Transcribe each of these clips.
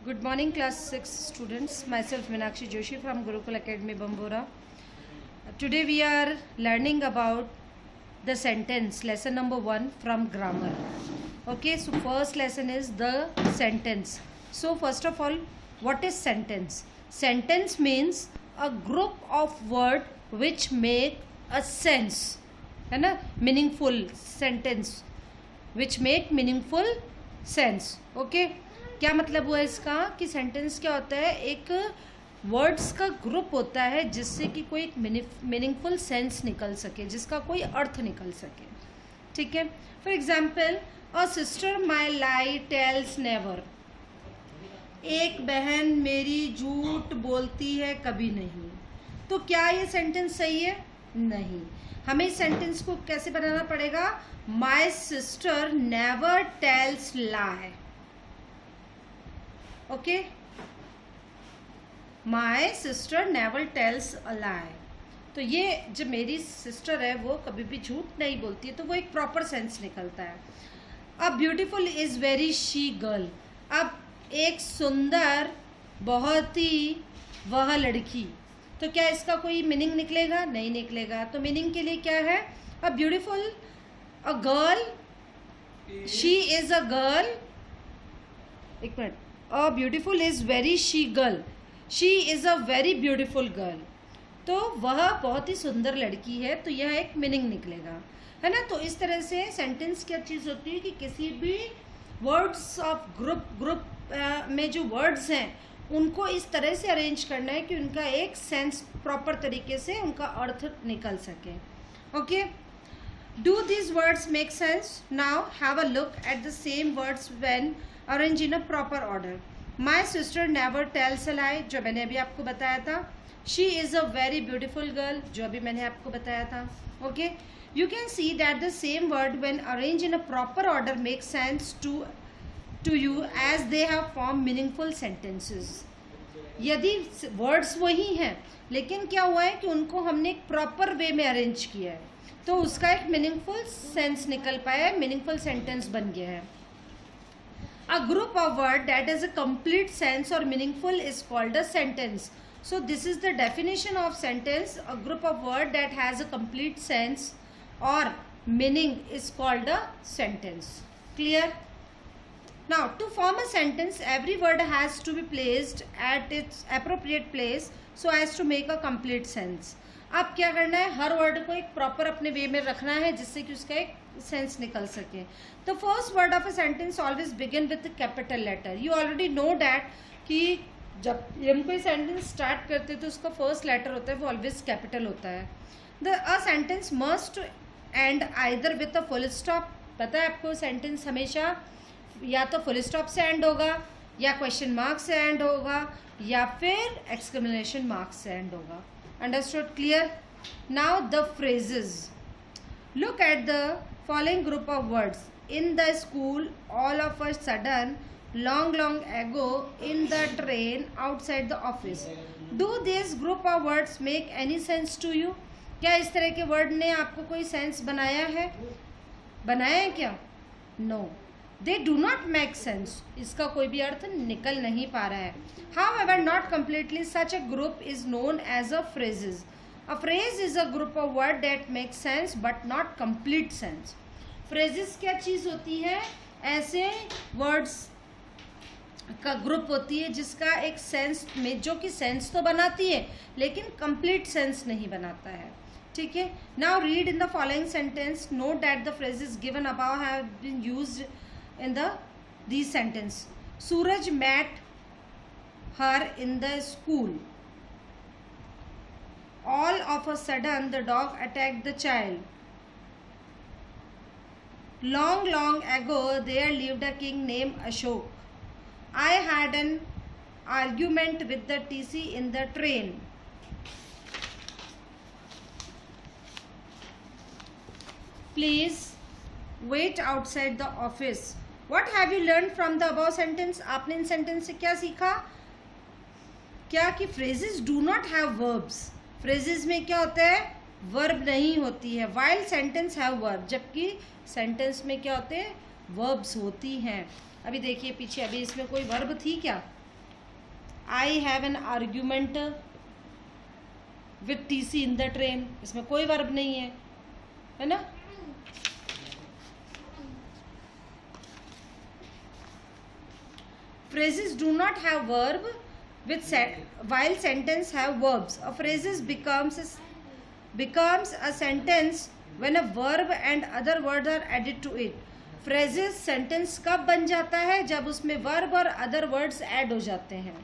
Good morning, class 6 students. Myself Meenakshi Joshi from Gurukul Academy, Bambora. Today we are learning about the sentence, lesson number 1 from grammar. Okay, so first lesson is the sentence. So first of all, what is sentence? Sentence means a group of words which make a sense. है ना, meaningful sentence which make meaningful sense. Okay, क्या मतलब हुआ इसका कि sentence क्या होता है, एक वर्ड्स का ग्रुप होता है जिससे कि कोई एक मीनिंगफुल सेंस निकल सके, जिसका कोई अर्थ निकल सके. ठीक है. For example, a sister my lie tells never. एक बहन मेरी झूठ बोलती है कभी नहीं. तो क्या ये सेंटेंस सही है? नहीं. हमें इस सेंटेंस को कैसे बनाना पड़ेगा? My sister never tells lie. Okay, my sister never tells a lie. तो ये जो मेरी सिस्टर है वो कभी भी झूठ नहीं बोलती है, तो वो एक प्रॉपर सेंस निकलता है. अब beautiful is very she girl. अब एक सुंदर बहुत ही वह लड़की, तो क्या इसका कोई मीनिंग निकलेगा? नहीं निकलेगा. तो मीनिंग के लिए क्या है? A beautiful, a girl, she is a girl. एक मिनट. A beautiful is very she girl, she is a very beautiful girl. तो वह बहुत ही सुंदर लड़की है, तो यह एक मीनिंग निकलेगा, है ना. तो इस तरह से सेंटेंस क्या चीज़ होती है कि किसी भी वर्ड्स ऑफ ग्रुप में जो वर्ड्स हैं उनको इस तरह से अरेंज करना है कि उनका एक सेंस प्रॉपर तरीके से उनका अर्थ निकल सके. Okay, do these words make sense? Now have a look at the same words when arrange in a proper order. My sister never tells a lie, जो मैंने अभी आपको बताया था. She is a very beautiful girl, जो अभी मैंने आपको बताया था. Okay, you can see that the same word when arrange in a proper order make sense to you as they have formed meaningful sentences. यदि वर्ड्स वही हैं लेकिन क्या हुआ है कि उनको हमने एक प्रॉपर वे में अरेंज किया है, तो उसका एक मीनिंगफुल सेंस निकल पाया है, मीनिंगफुल सेंटेंस बन गया है. A group of word that is a complete sense और meaningful is called a sentence. So this is the definition of sentence. A group of word that has a complete sense और meaning is called a sentence. Clear? Now, to form a sentence, every word has to be placed at its appropriate place so as to make a complete sense. अब क्या करना है? हर word को एक proper अपने वे में रखना है जिससे कि उसका एक सेंस निकल सके. The first word of a sentence always begin with capital letter. You already know that कि जब हम कोई सेंटेंस स्टार्ट करते हैं तो उसका फर्स्ट लेटर होता है वो ऑलवेज कैपिटल होता है. A sentence must and either with a full stop. पता है आपको, सेंटेंस हमेशा या तो फुल स्टॉप से एंड होगा, या क्वेश्चन मार्क से एंड होगा, या फिर एक्सक्लेमेशन मार्क से एंड होगा. Understood? Clear? Now the phrases. Look at the following group of words. In the school, all of a sudden, long long ago, in the train, outside the office. Do this group of words make any sense to you? क्या इस तरह के word ने आपको कोई sense बनाया है? बनाया है क्या? No, they do not make sense. इसका कोई भी अर्थ निकल नहीं पा रहा है. However, not completely, such a group is known as a phrases. A phrase is a group of word that make sense but not complete sense. Phrases क्या चीज़ होती है? ऐसे वर्ड्स का ग्रुप होती है जिसका एक सेंस में, जो कि सेंस तो बनाती है लेकिन कंप्लीट सेंस नहीं बनाता है. ठीक है. Now read in the following sentence. Note that the phrases given above have been used in these sentence. Suraj met her in the school. All of a sudden the dog attacked the child. Long long ago there lived a king named Ashok. I had an argument with the TC in the train. Please wait outside the office. What have you learned from the above sentence? आपने इन sentence से क्या सीखा? क्या कि phrases do not have verbs. Phrases में क्या होता है? वर्ब नहीं होती है. वाइल सेंटेंस हैव वर्ब, जबकि सेंटेंस में क्या होते हैं? वर्ब्स होती हैं. अभी देखिए पीछे, अभी इसमें कोई वर्ब थी क्या? I have an argument with TC in the train, इसमें कोई वर्ब नहीं है ना। Phrases do not have verb while sentence have verbs. A phrase becomes a sentence when a verb and other words are added to it. Phrases sentence कब बन जाता है? जब उसमें verb और other words add हो जाते हैं.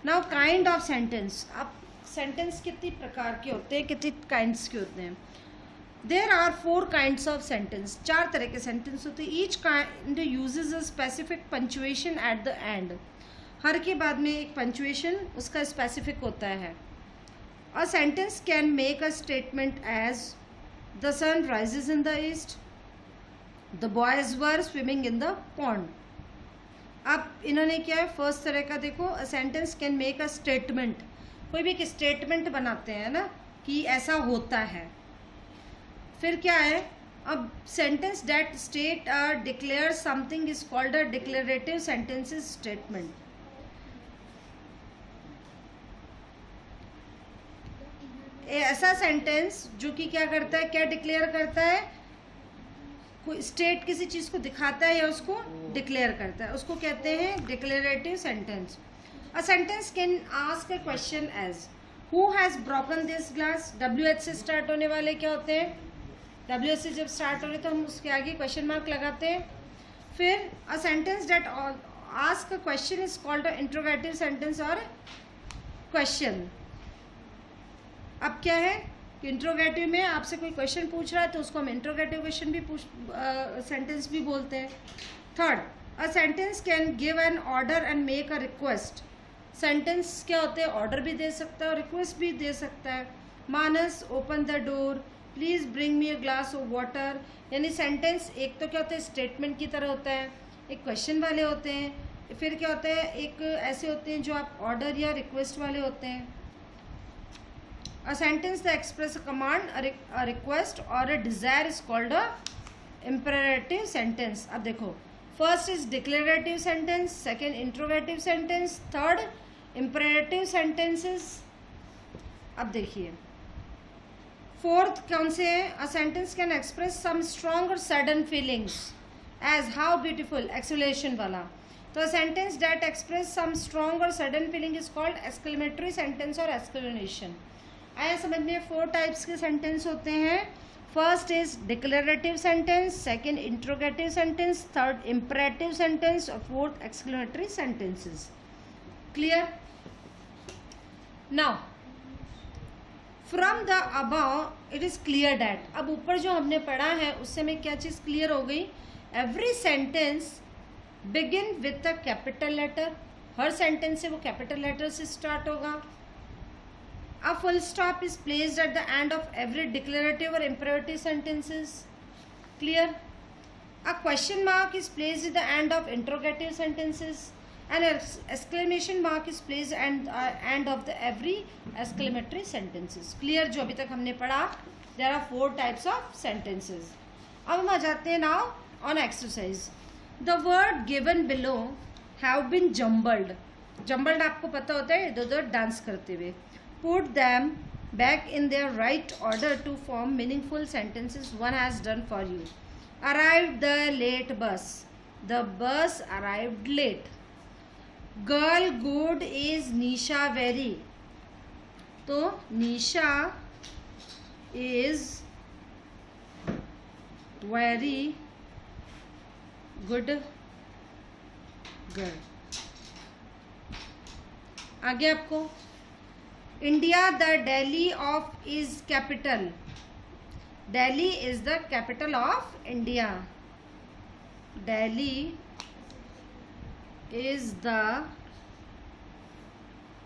Now kind of sentence. अब sentence कितनी प्रकार के होते हैं, कितनी kinds के होते हैं? There are 4 kinds of sentence. 4 तरह के sentence होते हैं. Each kind uses a specific punctuation at the end. हर के बाद में एक punctuation उसका specific होता है. A sentence can make a statement as the sun rises in the east. The boys were swimming in the pond. अब इन्होंने क्या है, फर्स्ट तरह का देखो, a sentence can make a statement. कोई भी एक statement बनाते हैं ना कि ऐसा होता है. फिर क्या है, अब sentence that state declare something is called a declarative sentences statement. ऐसा सेंटेंस जो कि क्या करता है, क्या डिक्लेयर करता है, कोई स्टेट किसी चीज को दिखाता है या उसको डिक्लेयर करता है, उसको कहते हैं declarative sentence. A sentence can ask a question as who has broken this glass. WH से स्टार्ट होने वाले क्या होते हैं, WH से जब स्टार्ट हो रहे तो हम उसके आगे क्वेश्चन मार्क लगाते हैं. फिर a sentence that ask a question is called a interrogative sentence और क्वेश्चन. अब क्या है कि इंट्रोगेटिव में आपसे कोई क्वेश्चन पूछ रहा है तो उसको हम इंट्रोगेटिव क्वेश्चन भी सेंटेंस भी बोलते हैं. Third, a sentence can give an order and make a request. Sentence क्या होते हैं, ऑर्डर भी दे सकता है और रिक्वेस्ट भी दे सकता है. Manas open the door, please bring me a glass of water. यानी सेंटेंस एक तो क्या होता है स्टेटमेंट की तरह होता है, एक क्वेश्चन वाले होते हैं, फिर क्या होता है एक ऐसे होते हैं जो आप ऑर्डर या रिक्वेस्ट वाले होते हैं. A sentence that express a command, a request और a desire is called a imperative sentence. अब देखो, first is declarative sentence, second interrogative sentence, third imperative sentences. अब देखिए फोर्थ कौन से है, a sentence can express some strong और sudden feelings as how beautiful, exclamation वाला. तो a sentence that express some strong और sudden feeling is called exclamatory sentence और एक्सक्लेमेशन. आया समझ में, 4 टाइप्स के सेंटेंस होते हैं. First is declarative sentence, second interrogative sentence, third imperative sentence और fourth exclamatory sentences. Clear. Now from the above it is clear that. अब ऊपर जो हमने पढ़ा है उससे में क्या चीज़ क्लियर हो गई, every sentence begin with a capital letter. हर सेंटेंस से वो कैपिटल लेटर से स्टार्ट होगा. A full stop is placed at the end of every declarative और imperative sentences. Clear. A question mark is placed at the end of interrogative sentences. An exclamation mark is placed at end of the every exclamatory sentences. Clear जो अभी तक हमने पढ़ा. There are 4 types of sentences. अब हम आ जाते हैं now on exercise. The word given below have been jumbled. Jumbled आपको पता होता है इधर उधर डांस करते हुए. Put them back in their right order to form meaningful sentences one has done for you. Arrived the late bus. The bus arrived late. Girl good is Nisha very. तो निशा is very good girl. आगे आपको India the Delhi of is capital. Delhi is the capital of India. Delhi is the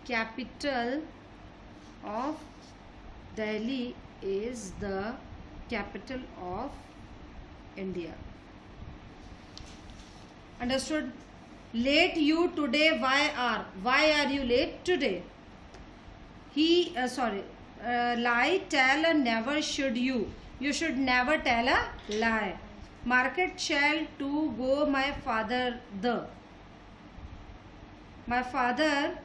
capital of Delhi is the capital of India. Understood? Late you today. Why are you late today? Lie, tell, and never should you. You should never tell a lie. Market shall to go my father the. My father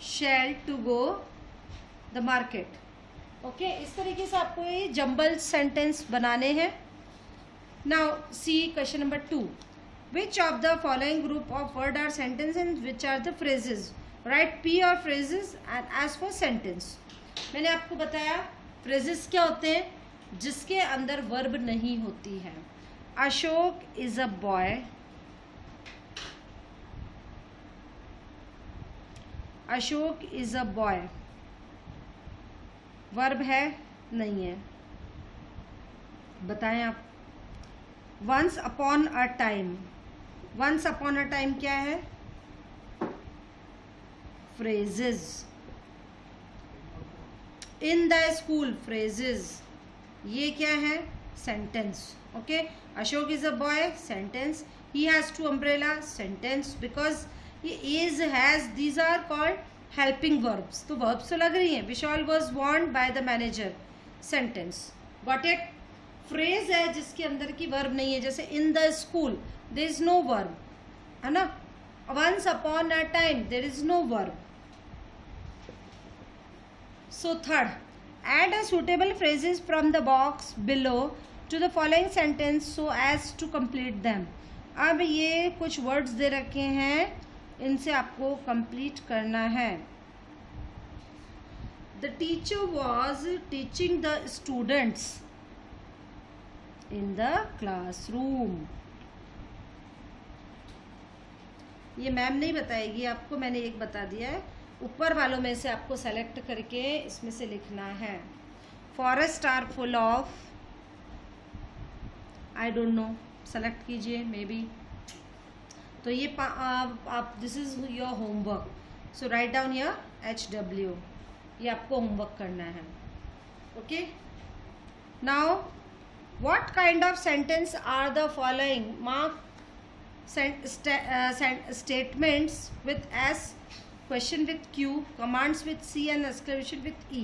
shall to go the market. Okay इस तरीके से आपको ये jumble sentence बनाने हैं. Now see question number 2. Which of the following group of word are sentence and which are the phrases? Write P or phrases and as for sentence. मैंने आपको बताया phrases क्या होते हैं जिसके अंदर verb नहीं होती है. Ashok is a boy. Ashok is a boy. Verb है नहीं है. बताएं आप. Once upon a time. Once upon a time क्या है? Phrases. In the school. Phrases. ये क्या है? Sentence. Okay Ashok is a boy. Sentence. He has two umbrella. Sentence. Because ये is has these are called helping verbs. तो verbs तो लग रही हैं. Vishal was warned by the manager. Sentence. Got it. Phrase है जिसके अंदर की वर्ब नहीं है. जैसे in the school there is no verb है ना. Once upon a time there is no verb. So third, add a suitable phrases from the box below to the following sentence so as to complete them. अब ये कुछ words दे रखे हैं, इनसे आपको complete करना है. The teacher was teaching the students in the classroom. ये मैम नहीं बताएगी आपको, मैंने एक बता दिया है. ऊपर वालों में से आपको सेलेक्ट करके इसमें से लिखना है. Forest are full of. I don't know, select कीजिए मे बी. तो ये आप this is your homework. So write down your HW. ये आपको होमवर्क करना है. Okay now what kind of sentence are the following? Mark statements with S, question with Q, commands with C and exclamation with E.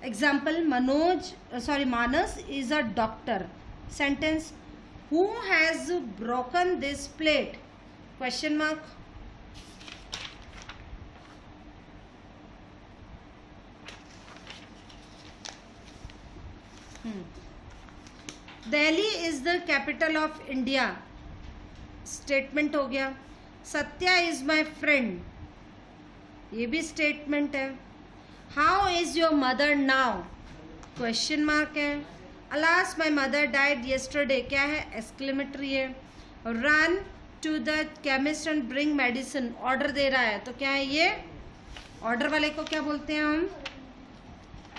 Example, Manas is a doctor. Sentence, who has broken this plate? Question mark. Delhi is the capital of India. Statement हो गया. Satya is my friend. ये भी statement है. How is your mother now? Question mark है. Alas my mother died yesterday क्या है? Exclamatory है. Run to the chemist and bring medicine. Order दे रहा है तो क्या है ये? ऑर्डर वाले को क्या बोलते हैं हम?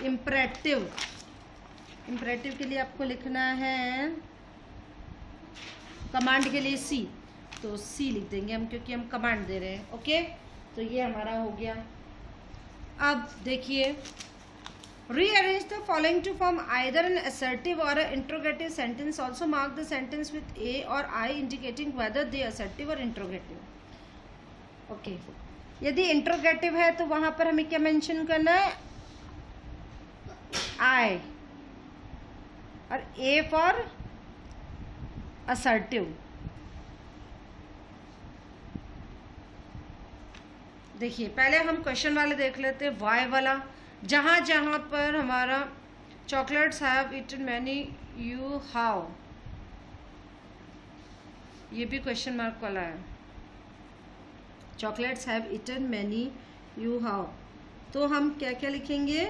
इम्परेटिव. इम्परेटिव के लिए आपको लिखना है, कमांड के लिए C, तो C लिख देंगे हम क्योंकि हम कमांड दे रहे हैं. ओके तो ये हमारा हो गया. अब देखिए, rearrange the following to form either an assertive और interrogative sentence. Also mark the sentence with A और I indicating whether they assertive और इंट्रोगेटिव. ओके यदि इंट्रोगेटिव है तो वहां पर हमें क्या मेंशन करना है? I. और A फॉर असर्टिव. देखिए पहले हम क्वेश्चन वाले देख लेते हैं. वाई वाला, जहां जहां पर हमारा chocolates have eaten many you how, ये भी क्वेश्चन मार्क वाला है. Chocolates have eaten many you how, तो हम क्या क्या लिखेंगे?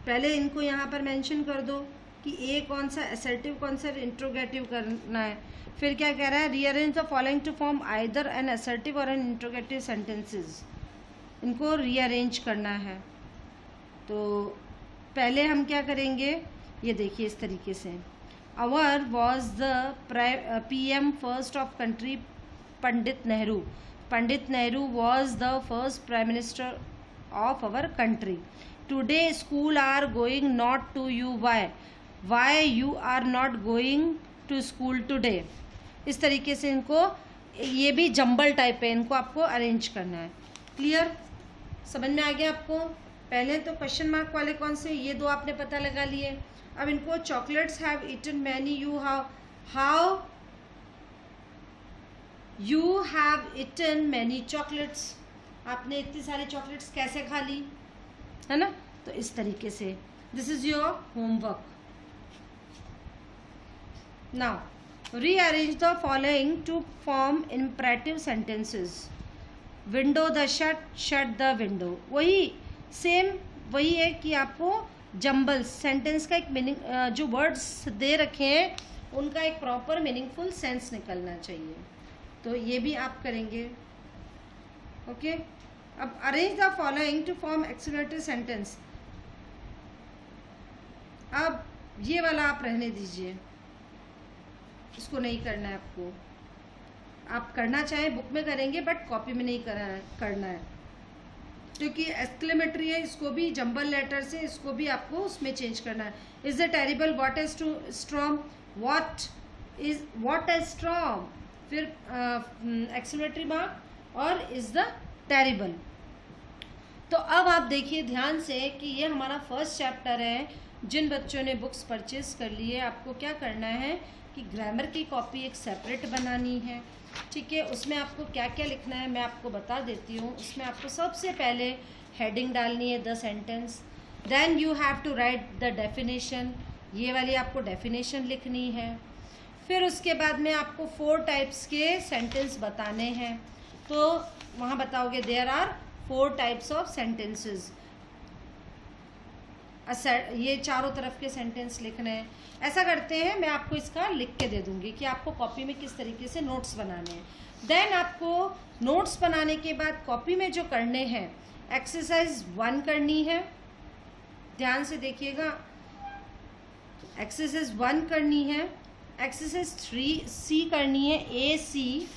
पहले इनको यहाँ पर मेंशन कर दो कि ए कौन सा असर्टिव कौन सा इंट्रोगेटिव करना है. फिर क्या कह रहा है? Rearrange the following to form either an assertive or an interrogative sentences. इनको रीअरेंज करना है. तो पहले हम क्या करेंगे? ये देखिए इस तरीके से. Our was the PM first of country Pandit Nehru. Pandit Nehru was the first prime minister of our country. Today school are going not to you. Why you are not going to school today. इस तरीके से इनको, ये भी जंबल टाइप है, इनको आपको arrange करना है. क्लियर? समझ में आ गया आपको? पहले तो क्वेश्चन मार्क वाले कौन से, ये दो आपने पता लगा लिए. अब इनको chocolates have eaten many you how you have eaten many chocolates, आपने इतनी सारी चॉकलेट्स कैसे खा ली, है ना। तो इस तरीके से this is your homework. Now rearrange the following to form imperative sentences. Window the shut, shut the window, वही सेम वही है कि आपको जंबल सेंटेंस का एक मीनिंग, जो वर्ड्स दे रखे हैं उनका एक प्रॉपर मीनिंगफुल सेंस निकलना चाहिए। तो ये भी आप करेंगे। ओके, अब arrange the following to form exclamatory sentence. अब ये वाला आप रहने दीजिए, इसको नहीं करना है आपको। आप करना चाहें बुक में करेंगे बट कॉपी में नहीं करना है, क्योंकि एक्सक्लेमेटरी है, इसको भी जंबल लेटर से इसको भी आपको उसमें चेंज करना है। Is the terrible, what is too strong, what is strong, फिर एक्सक्लेमेटरी मार्क और इज द टेरिबल। तो अब आप देखिए ध्यान से कि ये हमारा फर्स्ट चैप्टर है। जिन बच्चों ने बुक्स परचेज कर ली है, आपको क्या करना है कि ग्रामर की कॉपी एक सेपरेट बनानी है, ठीक है। उसमें आपको क्या क्या लिखना है मैं आपको बता देती हूँ। उसमें आपको सबसे पहले हेडिंग डालनी है the sentence, then you have to write the definition, ये वाली आपको डेफिनेशन लिखनी है। फिर उसके बाद में आपको 4 टाइप्स के सेंटेंस बताने हैं, तो वहाँ बताओगे there are 4 types of sentences. ये चारों तरफ के सेंटेंस लिखने हैं। ऐसा करते हैं, मैं आपको इसका लिख के दे दूंगी कि आपको कॉपी में किस तरीके से नोट्स बनाने हैं। देन आपको नोट्स बनाने के बाद कॉपी में जो करने हैं, एक्सरसाइज 1 करनी है, ध्यान से देखिएगा। एक्सरसाइज 1 करनी है, एक्सरसाइज 3C करनी है, AC,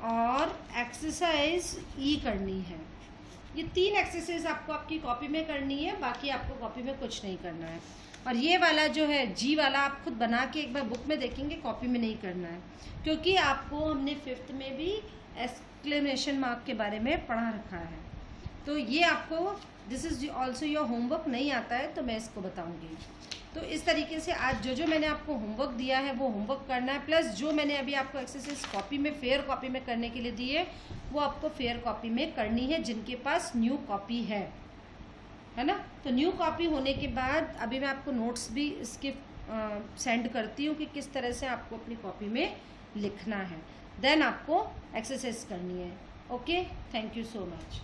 और एक्सरसाइज E करनी है। ये 3 एक्सरसाइज आपको आपकी कॉपी में करनी है, बाकी आपको कॉपी में कुछ नहीं करना है। और ये वाला जो है G वाला आप खुद बना के एक बार बुक में देखेंगे, कॉपी में नहीं करना है, क्योंकि आपको हमने 5th में भी एक्सक्लेमेशन मार्क के बारे में पढ़ा रखा है। तो ये आपको this is also your homework, नहीं आता है तो मैं इसको बताऊंगी। तो इस तरीके से आज जो मैंने आपको होमवर्क दिया है वो होमवर्क करना है, प्लस जो मैंने अभी आपको एक्सरसाइज कॉपी में फेयर कॉपी में करने के लिए दी है वो आपको फेयर कॉपी में करनी है, जिनके पास न्यू कॉपी है ना। तो न्यू कॉपी होने के बाद अभी मैं आपको नोट्स भी इसके सेंड करती हूँ कि किस तरह से आपको अपनी कॉपी में लिखना है। देन आपको एक्सरसाइज करनी है। Okay, thank you so much.